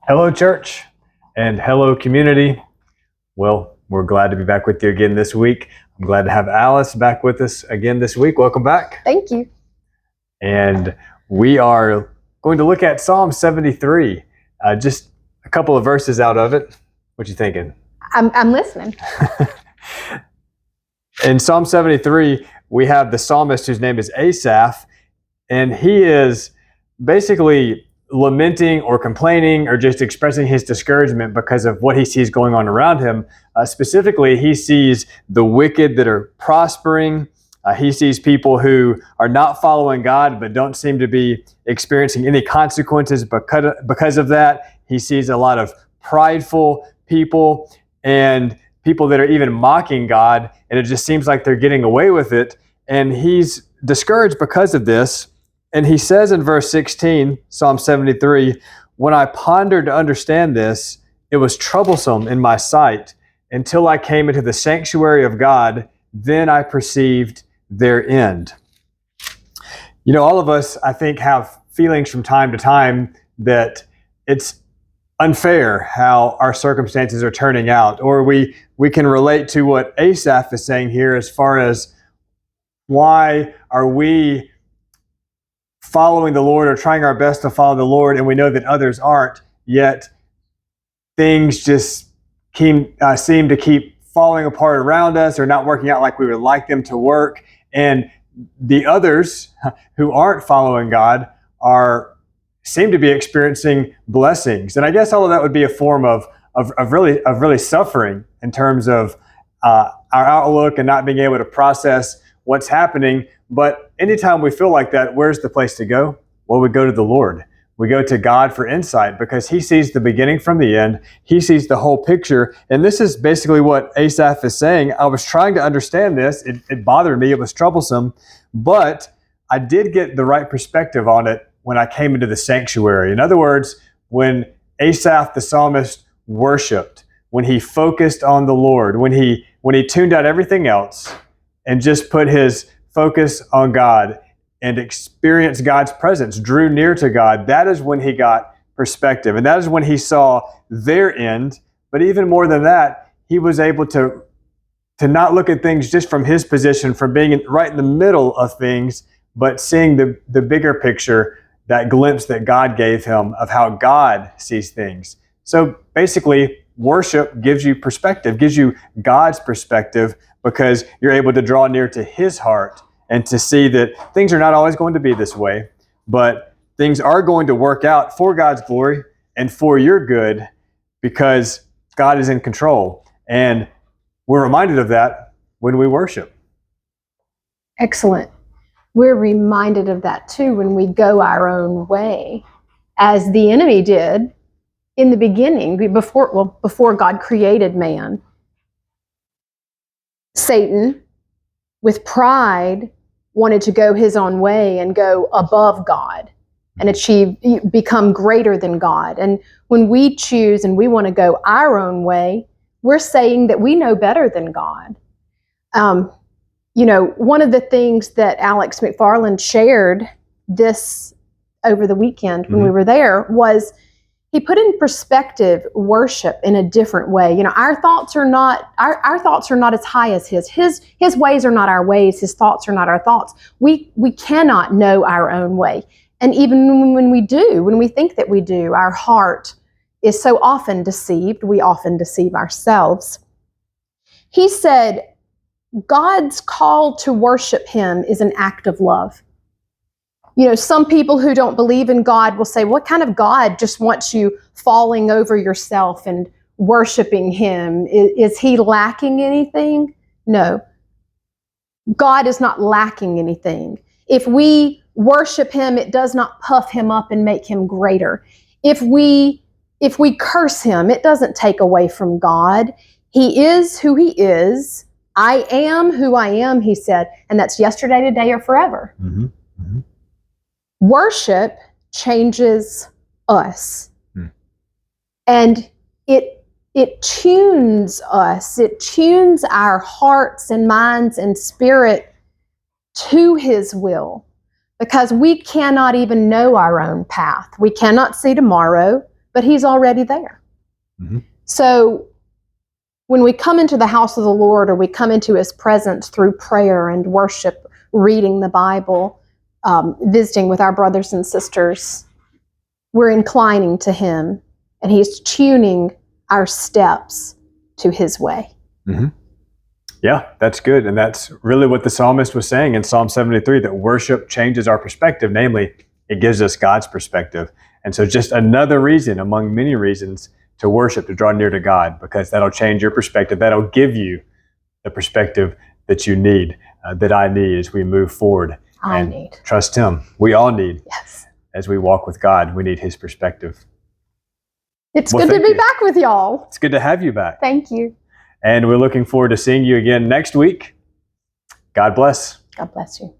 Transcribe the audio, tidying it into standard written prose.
Hello, church, and hello, community. Well, we're glad to be back with you again this week. I'm glad to have Alice back with us again this week. Welcome back. Thank you. And we are going to look at Psalm 73, just a couple of verses out of it. What you thinking? I'm listening. In Psalm 73, we have the psalmist whose name is Asaph, and he is basically lamenting or complaining or just expressing his discouragement because of what he sees going on around him. Specifically, he sees the wicked that are prospering. He sees people who are not following God but don't seem to be experiencing any consequences because of that. He sees a lot of prideful people and people that are even mocking God, and it just seems like they're getting away with it. And he's discouraged because of this. And he says in verse 16, Psalm 73, "When I pondered to understand this, it was troublesome in my sight until I came into the sanctuary of God. Then I perceived their end." You know, all of us, I think, have feelings from time to time that it's unfair how our circumstances are turning out. Or we can relate to what Asaph is saying here as far as why are we following the Lord or trying our best to follow the Lord, and we know that others aren't, yet things just seem to keep falling apart around us or not working out like we would like them to work. And the others who aren't following God seem to be experiencing blessings. And I guess all of that would be a form of really suffering in terms of our outlook and not being able to process what's happening. But anytime we feel like that, where's the place to go? Well, we go to the Lord. We go to God for insight because he sees the beginning from the end. He sees the whole picture. And this is basically what Asaph is saying. I was trying to understand this. It bothered me. It was troublesome. But I did get the right perspective on it when I came into the sanctuary. In other words, when Asaph the psalmist worshiped, when he focused on the Lord, when he tuned out everything else and just put his focus on God and experienced God's presence, drew near to God, that is when he got perspective. And that is when he saw their end. But even more than that, he was able to not look at things just from his position, from being right in the middle of things, but seeing the bigger picture, that glimpse that God gave him of how God sees things. So basically, worship gives you perspective, gives you God's perspective, because you're able to draw near to his heart and to see that things are not always going to be this way, but things are going to work out for God's glory and for your good because God is in control. And we're reminded of that when we worship. Excellent. We're reminded of that too when we go our own way, as the enemy did in the beginning, before God created man. Satan, with pride, wanted to go his own way and go above God and become greater than God. And when we choose and we want to go our own way, we're saying that we know better than God. One of the things that Alex McFarland shared this over the weekend when we were there was he put in perspective worship in a different way. You know, our thoughts are not as high as his. His ways are not our ways. His thoughts are not our thoughts. We cannot know our own way. And even when we think that we do, our heart is so often deceived. We often deceive ourselves. He said, God's call to worship him is an act of love. You know, some people who don't believe in God will say, what kind of God just wants you falling over yourself and worshiping him? Is he lacking anything? No. God is not lacking anything. If we worship him, it does not puff him up and make him greater. If we curse him, it doesn't take away from God. He is who he is. I am who I am, he said, and that's yesterday, today, or forever. Mm-hmm. Mm-hmm. Worship changes us. And it tunes us. It tunes our hearts and minds and spirit to his will, because we cannot even know our own path. We cannot see tomorrow. but he's already there. Mm-hmm. So when we come into the house of the Lord, or we come into his presence through prayer and worship, reading the Bible, visiting with our brothers and sisters, we're inclining to him, and he's tuning our steps to his way. Mm-hmm. Yeah, that's good. And that's really what the psalmist was saying in Psalm 73, that worship changes our perspective. Namely, it gives us God's perspective. And so just another reason among many reasons to worship, to draw near to God, because that'll change your perspective. That'll give you the perspective that you need, that I need as we move forward. I need. Trust him. We all need. Yes. As we walk with God, we need his perspective. It's good to be back with y'all. It's good to have you back. Thank you. And we're looking forward to seeing you again next week. God bless. God bless you.